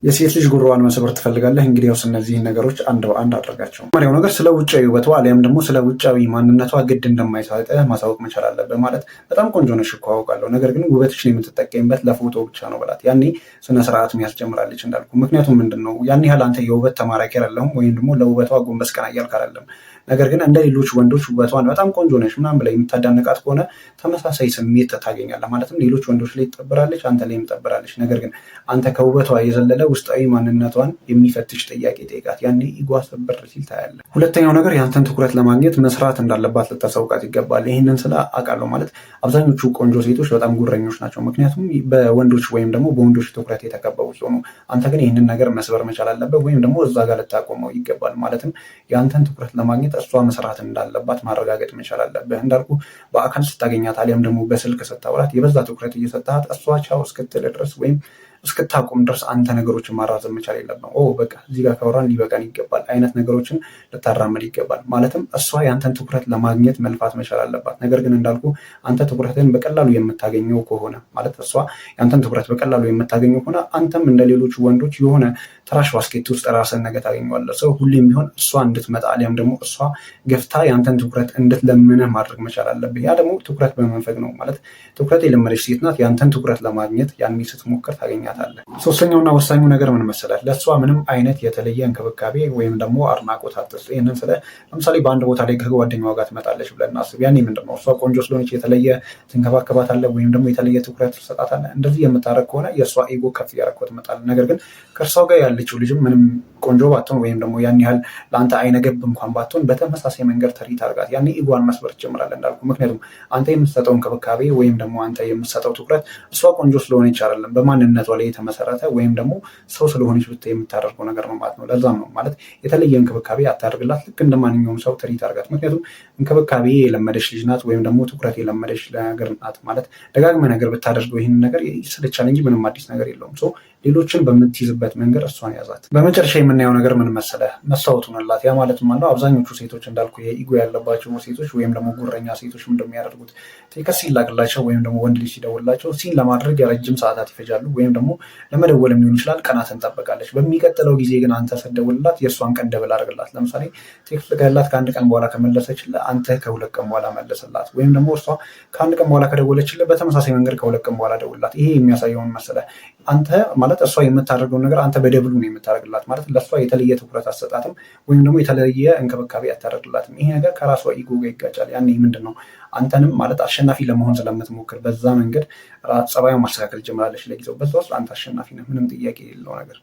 የሴት ልጅ ጉሮዋን መስበር ትፈልጋለህ? እንግዲያውስ እነዚህን ነገሮች አንድ በአንድ አድርጋቸው። መጀመሪያው ነገር ስለ ውጫዊ ውበቷ አሊያም ደግሞ ስለ ውጫዊ ማንነቷ ግድ እንደማይሰጥህ ማሳወቅ መቻል አለብህ። ማለት በጣም ቆንጆ ነሽ እኮ አውቃለሁ፣ ነገር ግን ውበትሽን የምትጠቀሚበት ለፎቶ ብቻ ነው በላት። ያኔ ስነ ስርዓት ያስጀምራለች እንዳልኩ። ምክንያቱም ምንድን ነው ያን ያህል አንተ የውበት ተማራኪ አይደለሁም፣ ወይም ደግሞ ለውበቷ ጎንበስ ቀና እያልክ አይደለም። ነገር ግን እንደ ሌሎች ወንዶች ውበቷን በጣም ቆንጆ ነሽ ምናምን ብላ የምታዳንቃት ከሆነ ተመሳሳይ ስሜት ታገኛለህ። ማለትም ሌሎች ወንዶች ላይ ትጠብራለች፣ አንተ ላይም ትጠብራለች። ነገር ግን አንተ ከውበቷ የዘለለ ውስጣዊ ማንነቷን የሚፈትሽ ጥያቄ ጠይቃት። ያኔ ኢጓ ሰበር ሲል ታያለህ። ሁለተኛው ነገር ያንተን ትኩረት ለማግኘት መስራት እንዳለባት ልታሳውቃት ይገባል። ይህንን ስለ አውቃለሁ ማለት አብዛኞቹ ቆንጆ ሴቶች በጣም ጉረኞች ናቸው። ምክንያቱም በወንዶች ወይም ደግሞ በወንዶች ትኩረት የተከበቡ ሲሆኑ፣ አንተ ግን ይህንን ነገር መስበር መቻል አለበት፣ ወይም ደግሞ እዛ ጋር ልታቆመው ይገባል። ማለትም ያንተን ትኩረት ለማግኘት እሷ መስራት እንዳለባት ማረጋገጥ መቻል አለብህ። እንዳልኩ በአካል ስታገኛት አሊያም ደግሞ በስልክ ስታወራት የበዛ ትኩረት እየሰጣት እሷ ቻው እስክትል ድረስ ወይም እስክታቆም ድረስ አንተ ነገሮችን ማራዘም መቻል የለብም። በቃ እዚህ ጋር ካወራን ሊበቃን ይገባል አይነት ነገሮችን ልታራመድ ይገባል። ማለትም እሷ ያንተን ትኩረት ለማግኘት መልፋት መቻል አለባት። ነገር ግን እንዳልኩ አንተ ትኩረትን በቀላሉ የምታገኘው ከሆነ ማለት እሷ ያንተን ትኩረት በቀላሉ የምታገኘው ከሆነ አንተም እንደ ሌሎቹ ወንዶች የሆነ ትራሽ ባስኬት ውስጥ ራስን ነገ ታገኘዋለህ። ሰው ሁሌም ቢሆን እሷ እንድትመጣ አሊያም ደግሞ እሷ ገፍታ ያንተን ትኩረት እንድትለምንህ ማድረግ መቻል አለብህ። ያ ደግሞ ትኩረት በመንፈግ ነው። ማለት ትኩረት የለመደች ሴት ናት። ያንተን ትኩረት ለማግኘት ያኔ ስትሞክር ታገኛታለህ። ሶስተኛውና ወሳኙ ነገር ምን መሰለህ? ለእሷ ምንም አይነት የተለየ እንክብካቤ ወይም ደግሞ አድናቆት አትስጥ። ይህንን ስለ ለምሳሌ በአንድ ቦታ ላይ ከጓደኛዋ ጋር ትመጣለች ብለን እናስብ። ያኔ ምንድን ነው እሷ ቆንጆ ስለሆነች የተለየ ትንከባከባታለህ ወይም ደግሞ የተለየ ትኩረት ትሰጣታለህ። እንደዚህ የምታደርግ ከሆነ የእሷ ኢጎ ከፍ እያደረገው ትመጣለህ። ነገር ግን ከእርሷ ጋር ያለችው ልጅም ምንም ቆንጆ ባትሆን ወይም ደግሞ ያን ያህል ለአንተ አይነገብ እንኳን ባትሆን በተመሳሳይ መንገድ ትሪት አድርጋት። ያኔ ኢጓን መስበር ትጀምራለህ እንዳልኩ። ምክንያቱም አንተ የምትሰጠው እንክብካቤ ወይም ደግሞ አንተ የምትሰጠው ትኩረት እሷ ቆንጆ ስለሆነች አይደለም፣ በማንነቷ ላይ የተመሰረተ ወይም ደግሞ ሰው ስለሆነች ብታይ የምታደርገው ነገር ነው ማለት ነው። ለዛም ነው ማለት የተለየ እንክብካቤ አታደርግላት። ልክ እንደ ማንኛውም ሰው ትሪት አድርጋት። ምክንያቱም እንክብካቤ የለመደች ልጅ ናት ወይም ደግሞ ትኩረት የለመደች ነገር ናት። ማለት ደጋግመ ነገር ብታደርገው ይህንን ነገር ይስልቻል እንጂ ምንም አዲስ ነገር የለውም። ሌሎችን በምትይዝበት መንገድ እሷን ያዛት። በመጨረሻ የምናየው ነገር ምን መሰለህ? መስታወት ሁንላት። ያ ማለት ማለት አብዛኞቹ ሴቶች እንዳልኩ የኢጎ ያለባቸው ሴቶች ወይም ደግሞ ጉረኛ ሴቶች ምንድን ነው የሚያደርጉት? ቴክስት ሲላክላቸው ወይም ደግሞ ወንድ ልጅ ሲደውላቸው ሲን ለማድረግ የረጅም ሰዓታት ይፈጃሉ። ወይም ደግሞ ለመደወል የሚሆን ይችላል ቀናትን ጠብቃለች። በሚቀጥለው ጊዜ ግን አንተ ስትደውልላት የእሷን ቀን ደብል አድርግላት። ለምሳሌ ቴክስት ልካላት ከአንድ ቀን በኋላ ከመለሰችልህ አንተ ከሁለት ቀን በኋላ መለስላት። ወይም ደግሞ እሷ ከአንድ ቀን በኋላ ከደወለችልህ በተመሳሳይ መንገድ ከሁለት ቀን በኋላ ደውልላት። ይሄ የሚያሳየውን መሰለህ? አንተ ማለት እሷ የምታደርገውን ነገር አንተ በደብሉ ነው የምታደርግላት። ማለት ለእሷ የተለየ ትኩረት አሰጣትም ወይም ደግሞ የተለየ እንክብካቤ አታደርግላትም። ይሄ ነገር ከራሷ ኢጎ ጋር ይጋጫል። ያኔ ምንድን ነው አንተንም ማለት አሸናፊ ለመሆን ስለምትሞክር በዛ መንገድ ጸባዩን ማስተካከል ጀምራለች። ለጊዜው በዛ ውስጥ አንተ አሸናፊ ነህ፣ ምንም ጥያቄ የሌለው ነገር